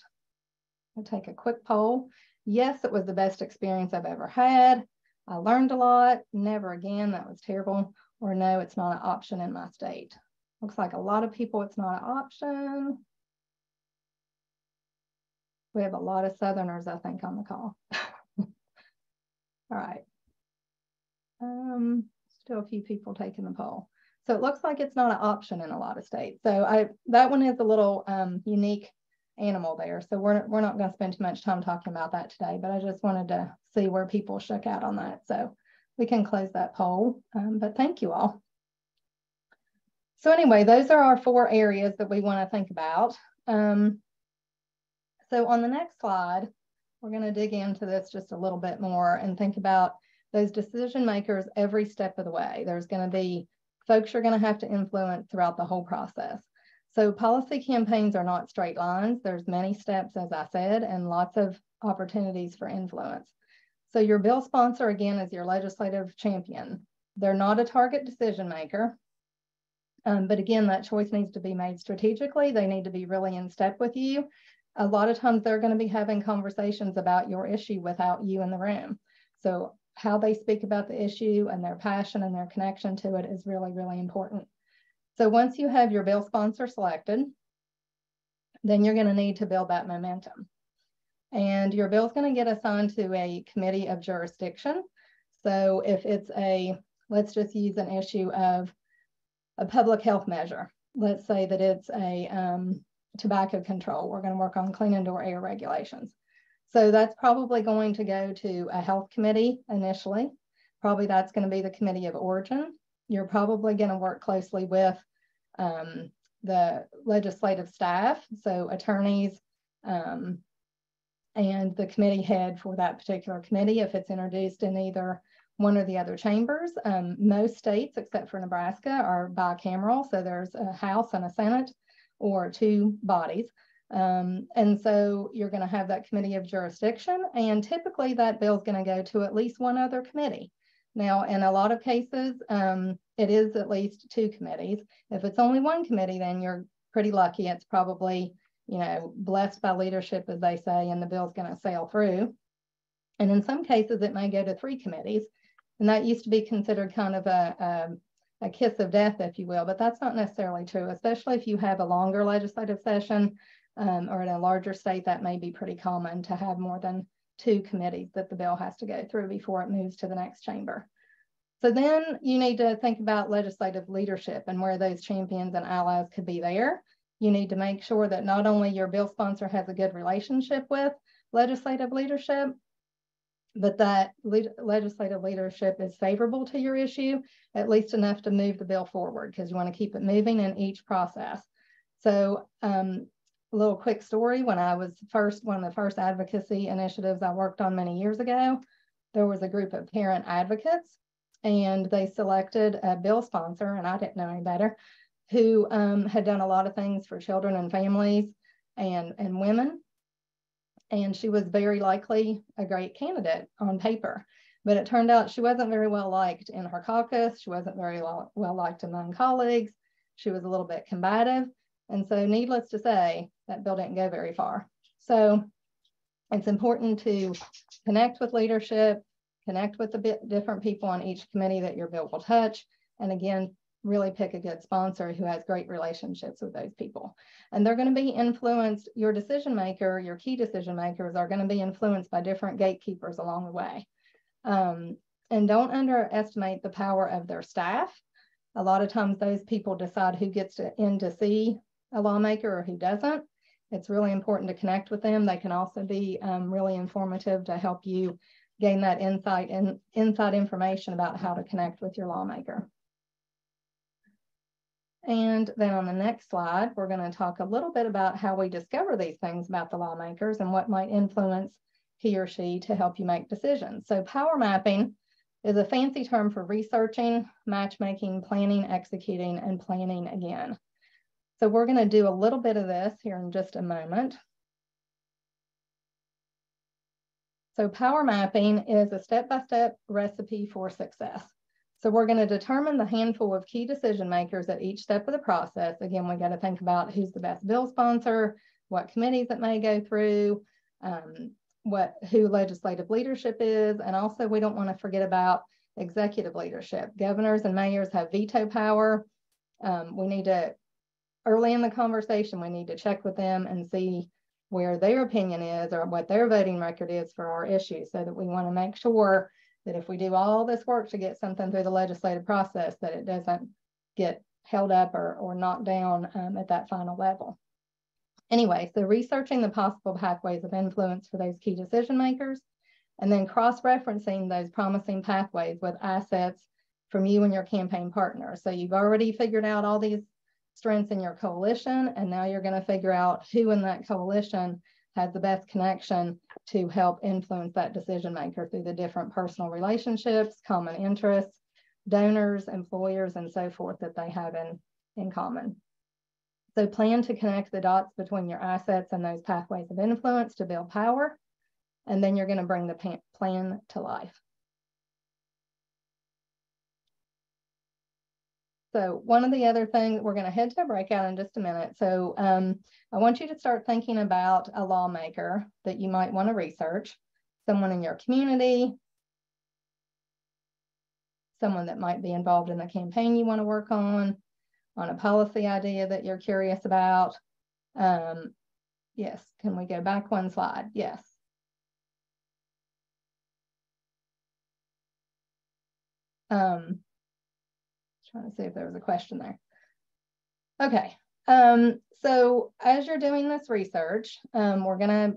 I'll take a quick poll. Yes, it was the best experience I've ever had. I learned a lot. Never again, that was terrible. Or no, it's not an option in my state. Looks like a lot of people, it's not an option. We have a lot of Southerners, I think, on the call. All right. Still a few people taking the poll. So it looks like it's not an option in a lot of states. So that one is a little unique animal there. So we're not going to spend too much time talking about that today, but I just wanted to see where people shook out on that. So we can close that poll, but thank you all. So anyway, those are our 4 areas that we want to think about. So on the next slide, we're going to dig into this just a little bit more and think about those decision makers every step of the way. There's going to be folks you're going to have to influence throughout the whole process. So policy campaigns are not straight lines. There's many steps, as I said, and lots of opportunities for influence. So your bill sponsor, again, is your legislative champion. They're not a target decision maker. But again, that choice needs to be made strategically. They need to be really in step with you. A lot of times they're going to be having conversations about your issue without you in the room. So how they speak about the issue and their passion and their connection to it is really, really important. So once you have your bill sponsor selected, then you're going to need to build that momentum. And your bill is going to get assigned to a committee of jurisdiction. So if it's let's just use an issue of a public health measure. Let's say that it's a tobacco control. We're going to work on clean indoor air regulations. So that's probably going to go to a health committee initially. Probably that's going to be the committee of origin. You're probably going to work closely with the legislative staff, so attorneys and the committee head for that particular committee if it's introduced in either one or the other chambers. Most states, except for Nebraska, are bicameral, so there's a House and a Senate or 2 bodies. And so you're going to have that committee of jurisdiction, and typically that bill is going to go to at least 1 other committee. Now, in a lot of cases, it is at least 2 committees. If it's only 1 committee, then you're pretty lucky. It's probably, blessed by leadership, as they say, and the bill's going to sail through. And in some cases, it may go to 3 committees. And that used to be considered kind of a kiss of death, if you will, but that's not necessarily true, especially if you have a longer legislative session or in a larger state. That may be pretty common to have more than 2 committees that the bill has to go through before it moves to the next chamber. So then you need to think about legislative leadership and where those champions and allies could be there. You need to make sure that not only your bill sponsor has a good relationship with legislative leadership, but that legislative leadership is favorable to your issue, at least enough to move the bill forward, because you want to keep it moving in each process. So a little quick story, when I was one of the first advocacy initiatives I worked on many years ago, there was a group of parent advocates, and they selected a bill sponsor, and I didn't know any better, who had done a lot of things for children and families and women. And she was very likely a great candidate on paper, but it turned out she wasn't very well liked in her caucus. She wasn't very well liked among colleagues. She was a little bit combative. And so needless to say, that bill didn't go very far. So it's important to connect with leadership, connect with the different people on each committee that your bill will touch. And again, really pick a good sponsor who has great relationships with those people. And they're going to be influenced, your decision maker, your key decision makers are going to be influenced by different gatekeepers along the way. And don't underestimate the power of their staff. A lot of times those people decide who gets in to see a lawmaker or who doesn't. It's really important to connect with them. They can also be really informative to help you gain that insight and inside information about how to connect with your lawmaker. And then on the next slide, we're going to talk a little bit about how we discover these things about the lawmakers and what might influence he or she to help you make decisions. So power mapping is a fancy term for researching, matchmaking, planning, executing, and planning again. So we're going to do a little bit of this here in just a moment. So power mapping is a step-by-step recipe for success. So we're going to determine the handful of key decision makers at each step of the process. Again, we got to think about who's the best bill sponsor, what committees it may go through, who legislative leadership is, and also we don't want to forget about executive leadership. Governors and mayors have veto power. We need to, early in the conversation, we need to check with them and see where their opinion is or what their voting record is for our issue, so that we want to make sure that if we do all this work to get something through the legislative process, that it doesn't get held up or knocked down at that final level. Anyway, so researching the possible pathways of influence for those key decision makers, and then cross-referencing those promising pathways with assets from you and your campaign partner. So you've already figured out all these strengths in your coalition, and now you're going to figure out who in that coalition has the best connection to help influence that decision maker through the different personal relationships, common interests, donors, employers, and so forth that they have in common. So plan to connect the dots between your assets and those pathways of influence to build power, and then you're going to bring the plan to life. So one of the other things, we're going to head to a breakout in just a minute. So I want you to start thinking about a lawmaker that you might want to research, someone in your community, someone that might be involved in a campaign you want to work on a policy idea that you're curious about. Yes, can we go back one slide? Yes. Trying to see if there was a question there. Okay, so as you're doing this research, we're gonna,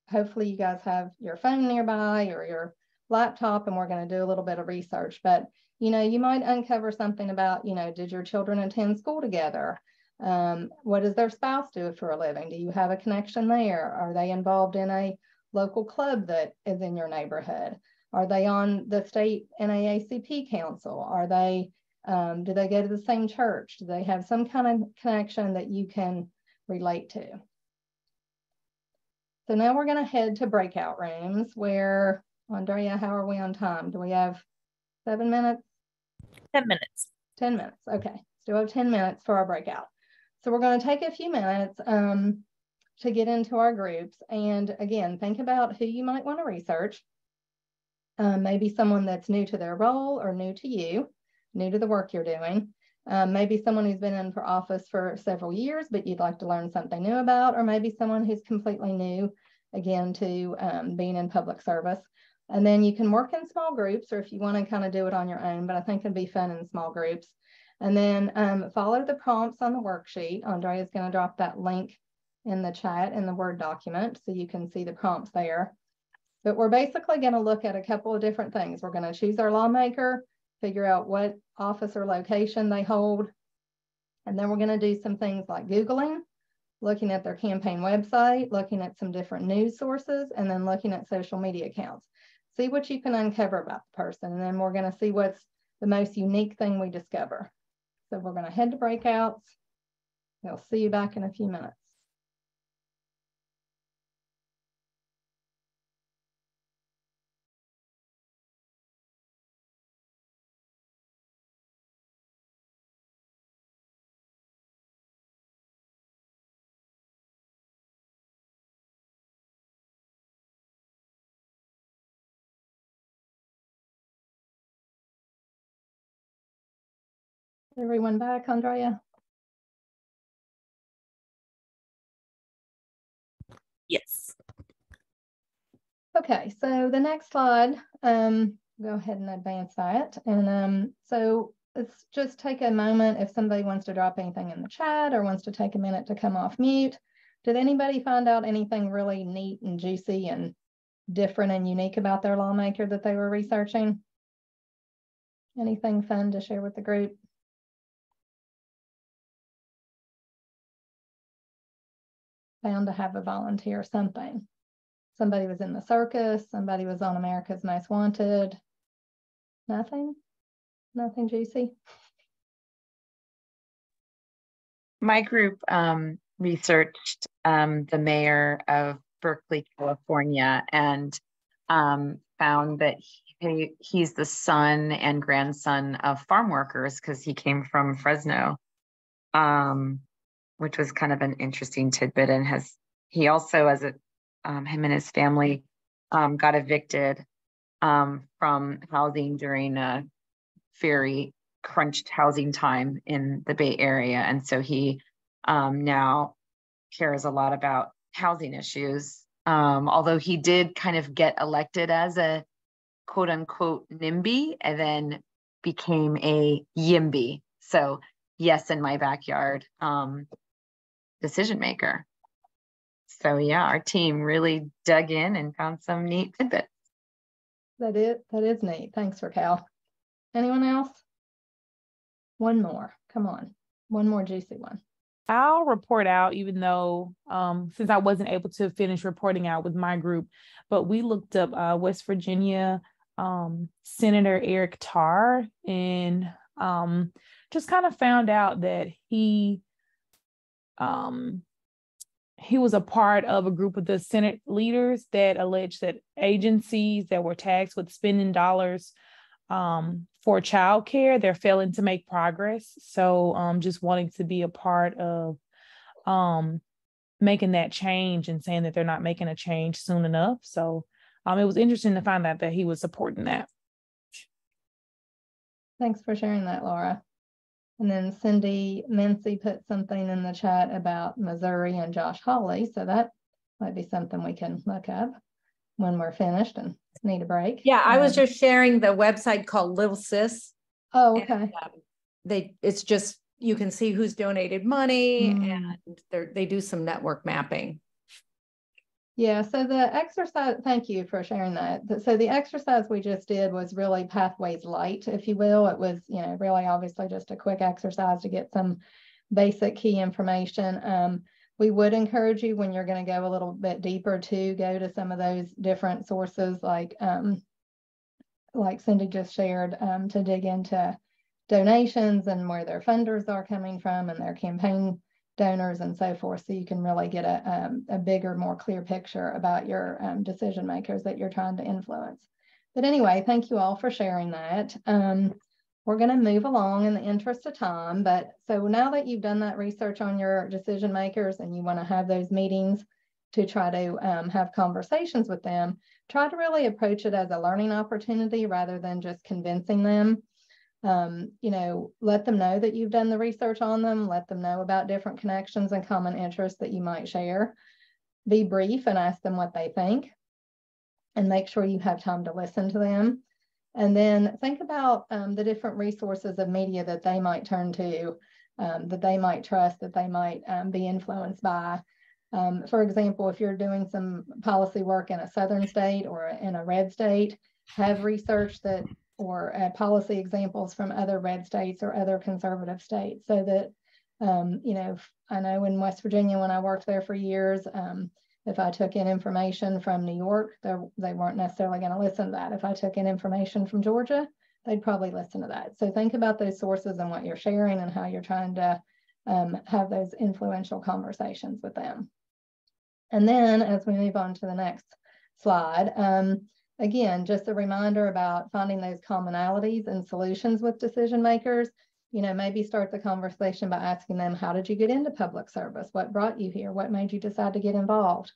hopefully you guys have your phone nearby or your laptop, and we're gonna do a little bit of research. But, you know, you might uncover something about, you know, did your children attend school together? What does their spouse do for a living? Do you have a connection there? Are they involved in a local club that is in your neighborhood? Are they on the state NAACP council? Are they, do they go to the same church? Do they have some kind of connection that you can relate to? So now we're going to head to breakout rooms where, Andrea, how are we on time? Do we have 7 minutes? 10 minutes. 10 minutes. Okay. Still have 10 minutes for our breakout. So we're going to take a few minutes to get into our groups. And again, think about who you might want to research. Maybe someone that's new to their role or new to you, new to the work you're doing. Maybe someone who's been in for office for several years, but you'd like to learn something new about, or maybe someone who's completely new, again, to being in public service. And then you can work in small groups, or if you want to kind of do it on your own, but I think it'd be fun in small groups. And then follow the prompts on the worksheet. Andrea is going to drop that link in the chat in the Word document so you can see the prompts there. But we're basically going to look at a couple of different things. We're going to choose our lawmaker, figure out what office or location they hold. And then we're going to do some things like Googling, looking at their campaign website, looking at some different news sources, and then looking at social media accounts. See what you can uncover about the person. And then we're going to see what's the most unique thing we discover. So we're going to head to breakouts. We'll see you back in a few minutes. Everyone back, Andrea? Yes. Okay, so the next slide, go ahead and advance that. And so let's just take a moment if somebody wants to drop anything in the chat or wants to take a minute to come off mute. Did anybody find out anything really neat and juicy and different and unique about their lawmaker that they were researching? Anything fun to share with the group? Bound to have a volunteer something. Somebody was in the circus, somebody was on America's Most Wanted. Nothing? Nothing juicy? My group researched the mayor of Berkeley, California, and found that he's the son and grandson of farm workers because he came from Fresno, which was kind of an interesting tidbit. And he also, as him and his family, got evicted from housing during a very crunched housing time in the Bay Area. And so he now cares a lot about housing issues, although he did kind of get elected as a quote unquote NIMBY and then became a YIMBY. So yes in my backyard decision maker. So yeah, our team really dug in and found some neat tidbits. That is neat. Thanks, Raquel. Anyone else? One more. Come on. One more juicy one. I'll report out, even though since I wasn't able to finish reporting out with my group, but we looked up West Virginia Senator Eric Tarr, and just kind of found out that he was a part of a group of the Senate leaders that alleged that agencies that were tasked with spending dollars for childcare, they're failing to make progress. So just wanting to be a part of making that change and saying that they're not making a change soon enough. So it was interesting to find out that he was supporting that. Thanks for sharing that, Laura. And then Cindy Mincy put something in the chat about Missouri and Josh Hawley. So that might be something we can look up when we're finished and need a break. Yeah, I was just sharing the website called Little Sis. Oh, okay. And, it's just, you can see who's donated money and they do some network mapping. Yeah, so the exercise, thank you for sharing that. So the exercise we just did was really Pathways Light, if you will. It was, really obviously just a quick exercise to get some basic key information. We would encourage you, when you're going to go a little bit deeper, to go to some of those different sources like Cindy just shared, to dig into donations and where their funders are coming from and their campaign donors and so forth, so you can really get a bigger, more clear picture about your decision makers that you're trying to influence. But anyway, thank you all for sharing that. We're going to move along in the interest of time, but so now that you've done that research on your decision makers and you want to have those meetings to try to have conversations with them, try to really approach it as a learning opportunity rather than just convincing them. Let them know that you've done the research on them, let them know about different connections and common interests that you might share. Be brief and ask them what they think, and make sure you have time to listen to them. And then think about the different resources of media that they might turn to, that they might trust, that they might be influenced by. For example, if you're doing some policy work in a southern state or in a red state, have research that or policy examples from other red states or other conservative states, so that, I know in West Virginia, when I worked there for years, if I took in information from New York, they weren't necessarily going to listen to that. If I took in information from Georgia, they'd probably listen to that. So think about those sources and what you're sharing and how you're trying to have those influential conversations with them. And then as we move on to the next slide, again, just a reminder about finding those commonalities and solutions with decision makers. Maybe start the conversation by asking them, how did you get into public service? What brought you here? What made you decide to get involved?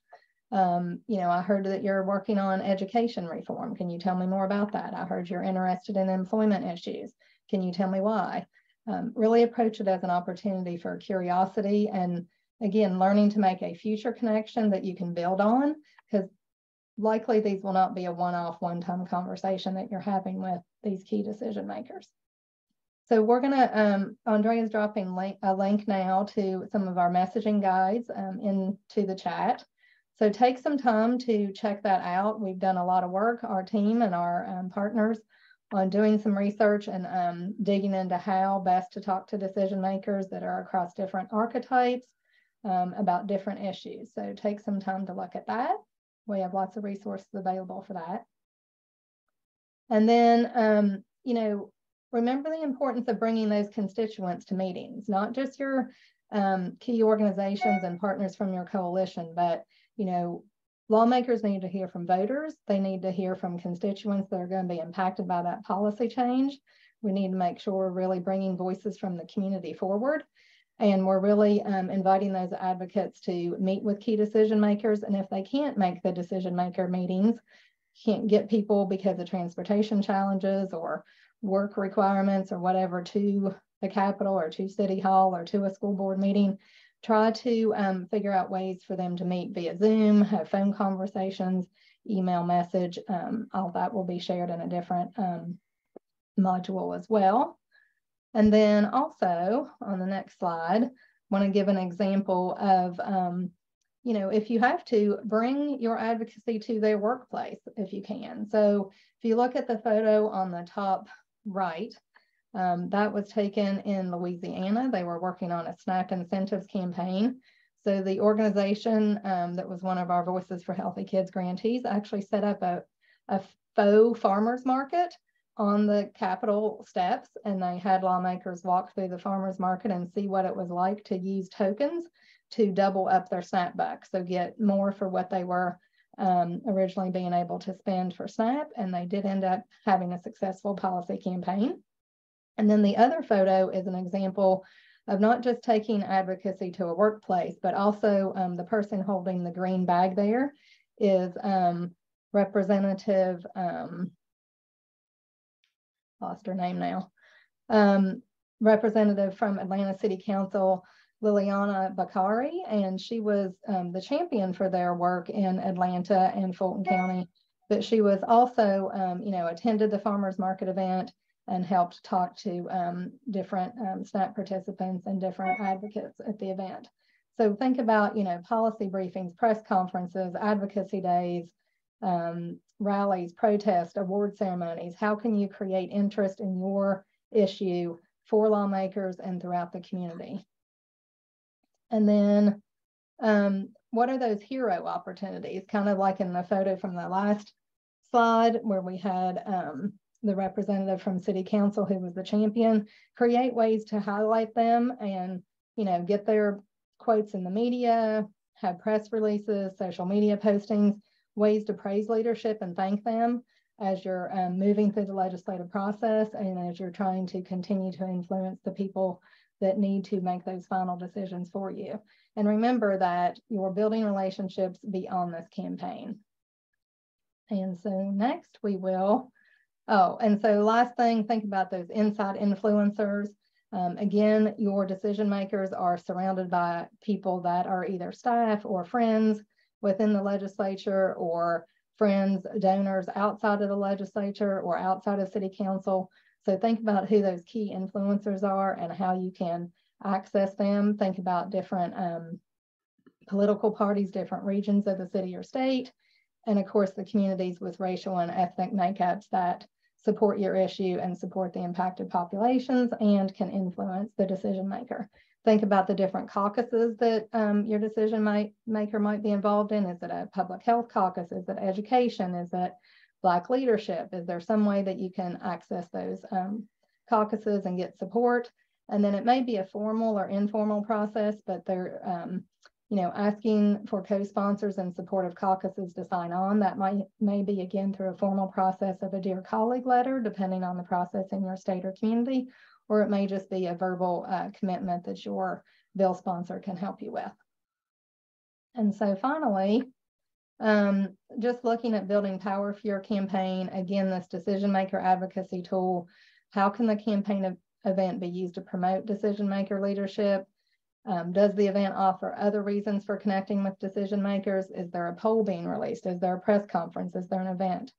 I heard that you're working on education reform. Can you tell me more about that? I heard you're interested in employment issues. Can you tell me why? Really approach it as an opportunity for curiosity and, again, learning to make a future connection that you can build on, because likely these will not be a one-off, one-time conversation that you're having with these key decision makers. So we're going to, Andrea's dropping a link now to some of our messaging guides into the chat. So take some time to check that out. We've done a lot of work, our team and our partners, on doing some research and digging into how best to talk to decision makers that are across different archetypes about different issues. So take some time to look at that. We have lots of resources available for that. And then, remember the importance of bringing those constituents to meetings, not just your key organizations and partners from your coalition, but, lawmakers need to hear from voters. They need to hear from constituents that are going to be impacted by that policy change. We need to make sure we're really bringing voices from the community forward. And we're really inviting those advocates to meet with key decision makers. And if they can't make the decision maker meetings, can't get people because of transportation challenges or work requirements or whatever to the Capitol or to City Hall or to a school board meeting, try to figure out ways for them to meet via Zoom, have phone conversations, email message. All that will be shared in a different module as well. And then also on the next slide, want to give an example of, you know, if you have to, bring your advocacy to their workplace if you can. So if you look at the photo on the top right, that was taken in Louisiana. They were working on a SNAP incentives campaign. So the organization that was one of our Voices for Healthy Kids grantees actually set up a faux farmers market on the Capitol steps, and they had lawmakers walk through the farmers market and see what it was like to use tokens to double up their SNAP bucks, so get more for what they were originally being able to spend for SNAP, and they did end up having a successful policy campaign. And then the other photo is an example of not just taking advocacy to a workplace, but also the person holding the green bag there is Representative, lost her name now, representative from Atlanta City Council, Liliana Bakari, and she was the champion for their work in Atlanta and Fulton County. But she was also, you know, attended the farmers market event and helped talk to different SNAP participants and different advocates at the event. So think about, you know, policy briefings, press conferences, advocacy days, rallies, protests, award ceremonies. How can you create interest in your issue for lawmakers and throughout the community? And then what are those hero opportunities? Kind of like in the photo from the last slide where we had the representative from City Council who was the champion, create ways to highlight them and, you know, get their quotes in the media, have press releases, social media postings, ways to praise leadership and thank them as you're moving through the legislative process and as you're trying to continue to influence the people that need to make those final decisions for you. And remember that you're building relationships beyond this campaign. And so next we will, and so last thing, think about those inside influencers. Again, your decision makers are surrounded by people that are either staff or friends within the legislature or friends, donors outside of the legislature or outside of city council. So think about who those key influencers are and how you can access them. Think about different political parties, different regions of the city or state, and of course the communities with racial and ethnic makeups that support your issue and support the impacted populations and can influence the decision maker. Think about the different caucuses that your decision maker might be involved in. Is it a public health caucus? Is it education? Is it Black leadership? Is there some way that you can access those caucuses and get support? And then it may be a formal or informal process, but they're you know, asking for co-sponsors and supportive caucuses to sign on. That may be again through a formal process of a dear colleague letter, depending on the process in your state or community, or it may just be a verbal commitment that your bill sponsor can help you with. And so finally, just looking at building power for your campaign, again, this decision maker advocacy tool, how can the campaign event be used to promote decision maker leadership? Does the event offer other reasons for connecting with decision makers? Is there a poll being released? Is there a press conference? Is there an event?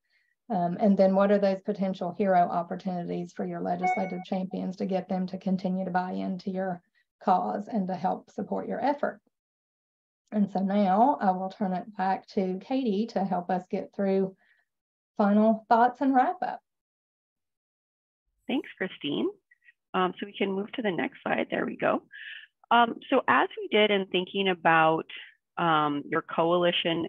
And then what are those potential hero opportunities for your legislative champions to get them to continue to buy into your cause and to help support your effort? And so now I will turn it back to Katie to help us get through final thoughts and wrap up. Thanks, Christine. So we can move to the next slide. There we go. So as we did in thinking about your coalition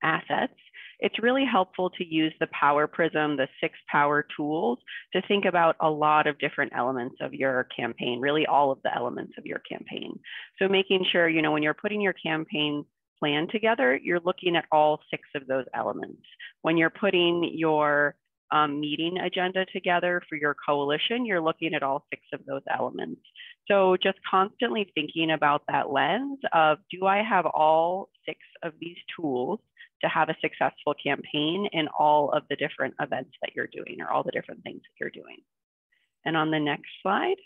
assets, it's really helpful to use the Power Prism, the 6 power tools, to think about a lot of different elements of your campaign, really all of the elements of your campaign. So making sure, you know, when you're putting your campaign plan together, you're looking at all 6 of those elements. When you're putting your meeting agenda together for your coalition, you're looking at all 6 of those elements. So just constantly thinking about that lens of, do I have all 6 of these tools to have a successful campaign in all of the different events that you're doing or all the different things that you're doing? And on the next slide.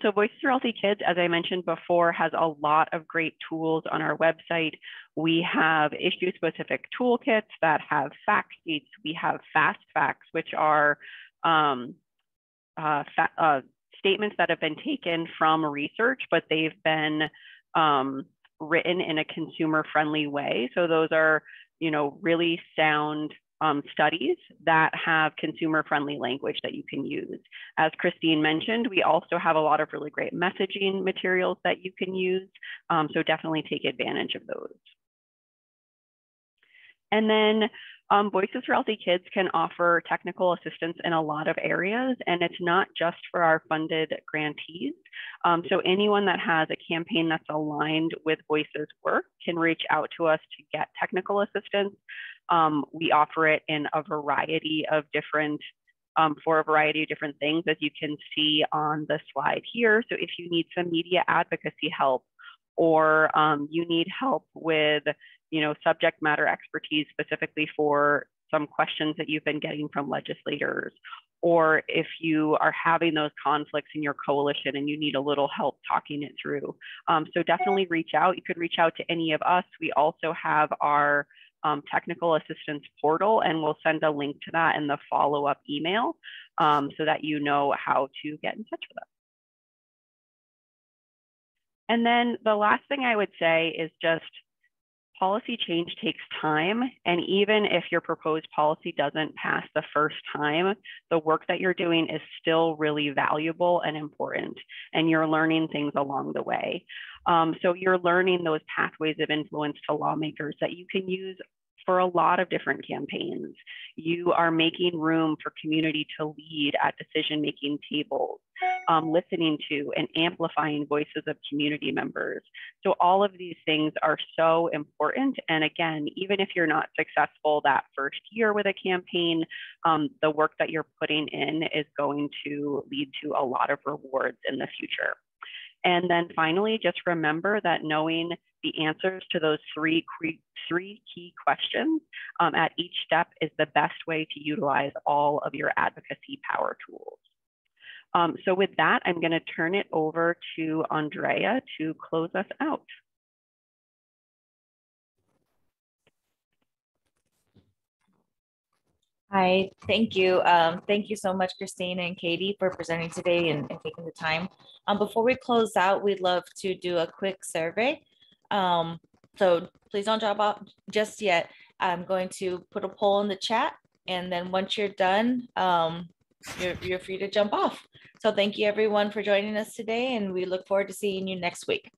So Voices for Healthy Kids, as I mentioned before, has a lot of great tools on our website. We have issue-specific toolkits that have fact sheets. We have fast facts, which are statements that have been taken from research, but they've been written in a consumer-friendly way. So those are, really sound studies that have consumer-friendly language that you can use. As Christine mentioned, we also have a lot of really great messaging materials that you can use. So definitely take advantage of those. And then Voices for Healthy Kids can offer technical assistance in a lot of areas, and it's not just for our funded grantees. So anyone that has a campaign that's aligned with Voices work can reach out to us to get technical assistance. We offer it in a variety of different, for a variety of different things, as you can see on the slide here. So if you need some media advocacy help, or you need help with subject matter expertise specifically for some questions that you've been getting from legislators, or if you are having those conflicts in your coalition and you need a little help talking it through. So definitely reach out. You could reach out to any of us. We also have our technical assistance portal, and we'll send a link to that in the follow-up email so that you know how to get in touch with us. And then the last thing I would say is just policy change takes time. And even if your proposed policy doesn't pass the first time, the work that you're doing is still really valuable and important. And you're learning things along the way. So you're learning those pathways of influence to lawmakers that you can use for a lot of different campaigns. You are making room for community to lead at decision-making tables, listening to and amplifying voices of community members. So all of these things are so important. And again, even if you're not successful that first year with a campaign, the work that you're putting in is going to lead to a lot of rewards in the future. And then finally, just remember that knowing the answers to those three key questions at each step is the best way to utilize all of your advocacy power tools. So with that, I'm going to turn it over to Andrea to close us out. Hi, thank you. Thank you so much, Christine and Katie, for presenting today and taking the time. Before we close out, we'd love to do a quick survey. So please don't drop out just yet. I'm going to put a poll in the chat, and then once you're done, you're free to jump off. So thank you everyone for joining us today, and we look forward to seeing you next week.